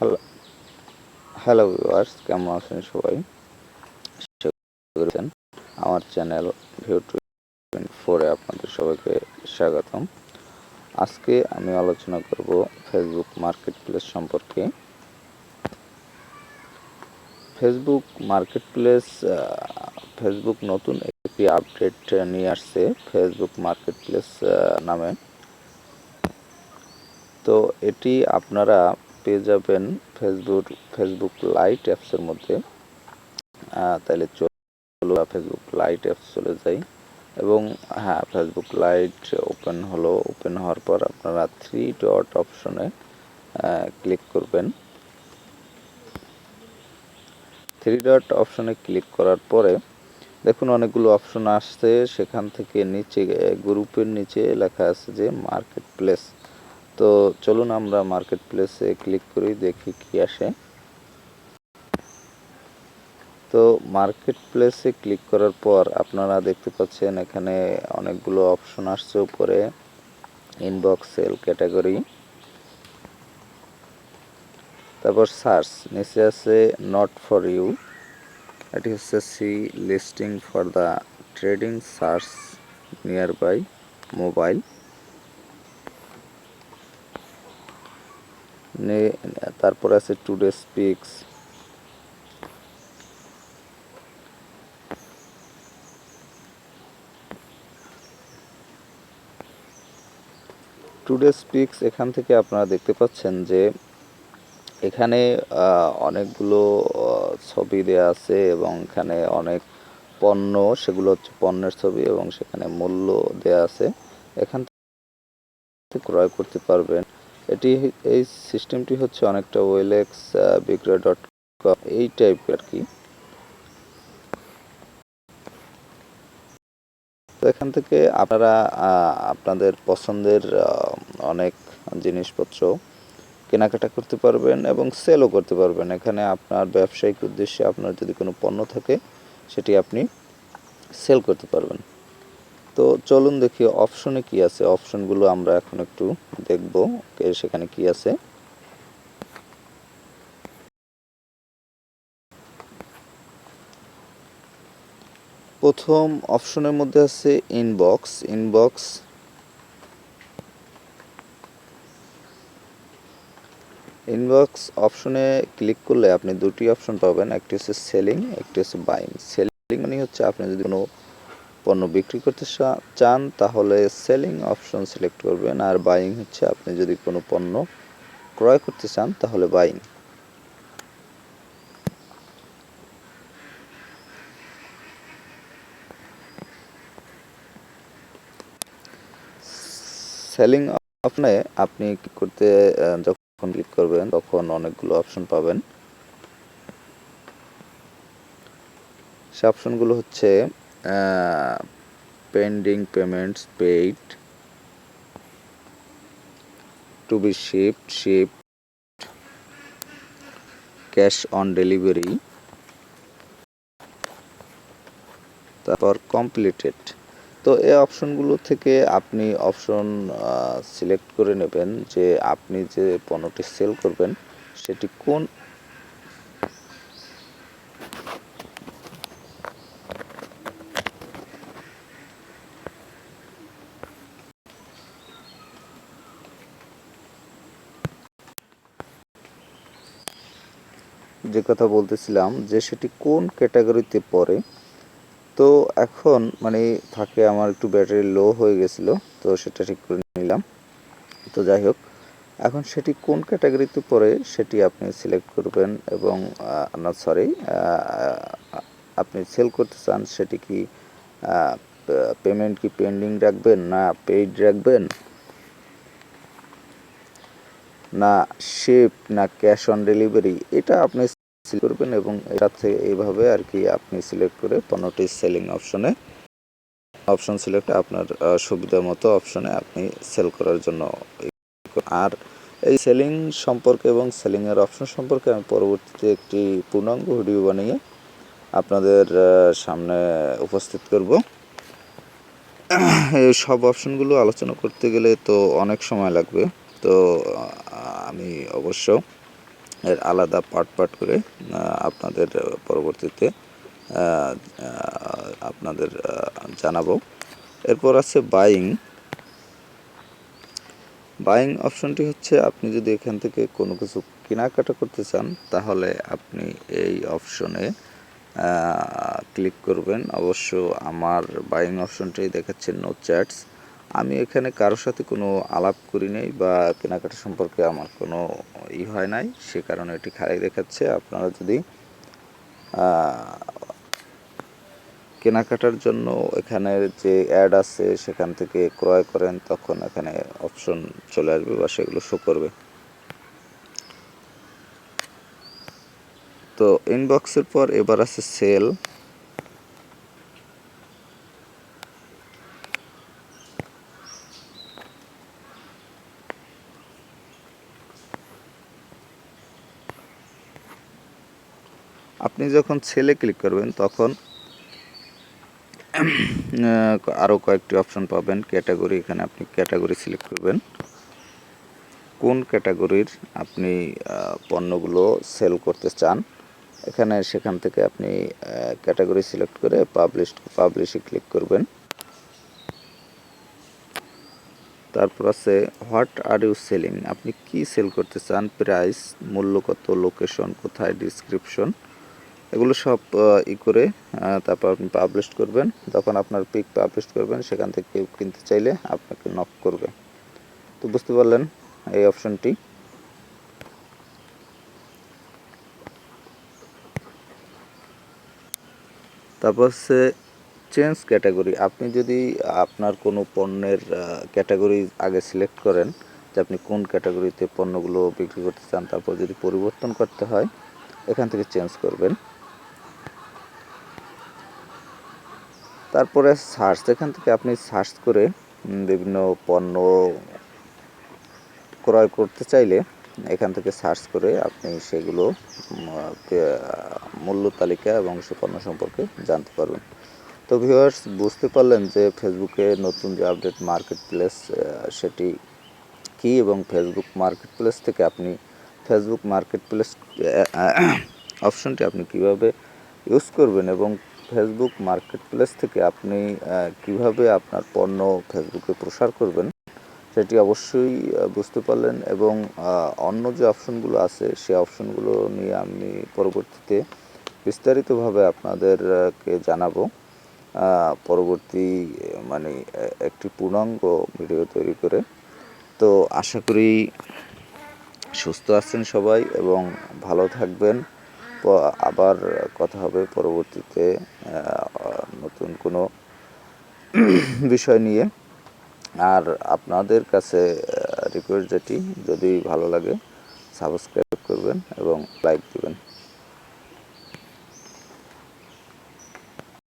Hello hello viewers, কেমন আছেন সবাই? আশা করছেন। আমার চ্যানেল ভিউ 24 আপনাদের সবাইকে স্বাগতম। আজকে আমি আলোচনা করব ফেসবুক মার্কেট প্লেস সম্পর্কে। ফেসবুক মার্কেট প্লেস ফেসবুক নতুন একটি আপডেট নিয়ে আসছে ফেসবুক মার্কেট প্লেস নামে। তো এটি আপনারা পেয়ে যাবেন ফেসবুক লাইট অ্যাপসের মধ্যে। তাহলে ফেসবুক লাইট অ্যাপস চলে যাই এবং ফেসবুক লাইট ওপেন হওয়ার পর আপনারা 3 ডট অপশনে ক্লিক করবেন। 3 ডট অপশনে ক্লিক করার পরে দেখুন অনেকগুলো অপশন আসছে। সেখান থেকে নিচে গ্রুপের নিচে লেখা আছে যে মার্কেট প্লেস। তো চলুন আমরা মার্কেট প্লেসে ক্লিক করি, দেখি কি আসে। তো মার্কেট প্লেসে ক্লিক করার পর আপনারা দেখতে পাচ্ছেন এখানে অনেকগুলো অপশন আসছে। উপরে ইনবক্স, সেল, ক্যাটাগরি, তারপর সার্চ, নিচে আছে নট ফর ইউ, এটি হচ্ছে see listing for the trading, search near by, mobile. তারপর আছে টুডে স্পিক্স, এখান থেকে আপনারা দেখতে পাচ্ছেন যে এখানে অনেকগুলো ছবি দেয়া আছে এবং এখানে অনেক পণ্য, সেগুলো হচ্ছে পণ্যের ছবি এবং সেখানে মূল্য দেয়া আছে। এখান থেকে ক্রয় করতে পারবেন। এই সিস্টেমটি হচ্ছে অনেকটা ওয়েলেক্স, বিক্রয়.com এই টাইপের আর কি। তো এখান থেকে আপনারা আপনাদের পছন্দের অনেক জিনিসপত্র কেনাকাটা করতে পারবেন এবং সেলও করতে পারবেন। এখানে আপনার ব্যবসায়িক উদ্দেশ্যে আপনার যদি কোনো পণ্য থাকে সেটি আপনি সেল করতে পারবেন। তো চলুন দেখি অপশনে কি আছে। অপশনগুলো আমরা এখন একটু দেখব সেখানে কি আছে। প্রথম অপশনের মধ্যে আছে ইনবক্স। অপশনে ক্লিক করলে আপনি দুটি অপশন পাবেন, একটি হচ্ছে সেলিং, একটি হচ্ছে বাইং। সেলিং মানে হচ্ছে আপনি যদি কোনো পণ্য বিক্রি করতে চান তাহলে সেলিং অপশন সিলেক্ট করবেন, আর বাইং হচ্ছে আপনি যদি কোনো পণ্য ক্রয় করতে চান তাহলে বাইং। সেলিং অপশনে আপনি ক্লিক করতে যখন ক্লিক করবেন তখন অনেকগুলো অপশন পাবেন। সে অপশনগুলো হচ্ছে pending payments, paid, to be shipped, cash on delivery, তারপর কমপ্লিটেড। তো এই অপশনগুলো থেকে আপনি অপশন সিলেক্ট করে নেবেন যে আপনি যে পণ্যটি সেল করবেন সেটি কোন যে কথা বলতেছিলাম যে সেটি কোন ক্যাটাগরিতে পড়ে। তো এখন থাকে আমার একটু ব্যাটারি লো হয়ে গেছিলো, তো সেটা ঠিক করে নিলাম। তো যাই হোক, এখন সেটি কোন ক্যাটাগরিতে পড়ে সেটি আপনি সিলেক্ট করবেন এবং আপনি সেল করতে চান সেটি কি পেমেন্ট কি পেন্ডিং রাখবেন, না পেইড রাখবেন, না শিপ, না ক্যাশ অন ডেলিভারি, এটা আপনি সিলেক্ট করবেন এবং এটাতে এইভাবে আর কি আপনি সিলেক্ট করে পণ্যটি সেলিং অপশন সিলেক্ট আপনার সুবিধা মতো অপশনে আপনি সেল করার জন্য। আর এই সেলিং সম্পর্কে এবং সেলিংয়ের অপশন সম্পর্কে আমি পরবর্তীতে একটি পূর্ণাঙ্গ ভিডিও বানিয়ে আপনাদের সামনে উপস্থিত করব। এই সব অপশনগুলো আলোচনা করতে গেলে তো অনেক সময় লাগবে, তো আমি অবশ্য এর আলাদা পার্ট করে আপনাদের পরবর্তীতে আপনাদের জানাবো। এরপর আছে বাইং অপশনটি হচ্ছে আপনি যদি এখান থেকে কোনো কিছু কেনাকাটা করতে চান তাহলে আপনি এই অপশনে ক্লিক করবেন। অবশ্য আমার বাইং অপশনটাই দেখাচ্ছে নো চ্যাটস। আমি এখানে কারোর সাথে কোনো আলাপ করি নাই বা কেনাকাটা সম্পর্কে আমার কোনো হয় নাই, সে কারণে এটি খালি দেখাচ্ছে। আপনারা যদি কেনাকাটার জন্য এখানের যে অ্যাড আছে সেখান থেকে ক্রয় করেন তখন এখানে অপশন চলে আসবে বা সেগুলো শো করবে। তো ইনবক্সের পর এবার আছে সেল। আপনি যখন সেলে ক্লিক করবেন তখন আরও কয়েকটি অপশন পাবেন। ক্যাটাগরি, এখানে আপনি ক্যাটাগরি সিলেক্ট করবেন, কোন ক্যাটাগরির আপনি পণ্যগুলো সেল করতে চান। সেখান থেকে আপনি ক্যাটাগরি সিলেক্ট করে পাবলিশে ক্লিক করবেন। তারপর আছে হোয়াট আর ইউ সেলিং, আপনি কি সেল করতে চান, প্রাইস, মূল্য কত, লোকেশন কোথায়, ডিসক্রিপশন, এগুলো সব করে তারপর আপনি পাবলিশ করবেন। তখন আপনার পিক পাবলিশ করবেন, সেখান থেকে কেউ কিনতে চাইলে আপনাকে নক করবে। তো বুঝতে পারলেন এই অপশনটি। তারপর হচ্ছে চেঞ্জ ক্যাটাগরি। আপনি যদি আপনার কোনো পণ্যের ক্যাটাগরি আগে সিলেক্ট করেন যে আপনি কোন ক্যাটাগরিতে পণ্যগুলো বিক্রি করতে চান, তারপর যদি পরিবর্তন করতে হয় এখান থেকে চেঞ্জ করবেন। তারপরে সার্চ, এখান থেকে আপনি সার্চ করে বিভিন্ন পণ্য ক্রয় করতে চাইলে এখান থেকে সার্চ করে আপনি সেগুলো মূল্য তালিকা এবং সে পণ্য সম্পর্কে জানতে পারবেন। তো ভিউয়ার্স, বুঝতে পারলেন যে ফেসবুকে নতুন যে আপডেট মার্কেট প্লেস সেটি কী এবং ফেসবুক মার্কেট প্লেস থেকে আপনি ফেসবুক মার্কেট প্লেস অপশনটি আপনি কীভাবে ইউজ করবেন এবং ফেসবুক মার্কেট প্লেস থেকে আপনি কিভাবে আপনার পণ্য ফেসবুকে প্রসার করবেন সেটি অবশ্যই বুঝতে পারলেন। এবং অন্য যে অপশনগুলো আছে সেই অপশনগুলো নিয়ে আমি পরবর্তীতে বিস্তারিতভাবে আপনাদেরকে জানাবো পরবর্তী একটি পূর্ণাঙ্গ ভিডিও তৈরি করে। তো আশা করি সুস্থ আছেন সবাই এবং ভালো থাকবেন। আবার কথা হবে পরবর্তীতে নতুন কোনো বিষয় নিয়ে। আর আপনাদের কাছে রিকোয়েস্ট যেটি, যদি ভালো লাগে সাবস্ক্রাইব করবেন এবং লাইক দেবেন।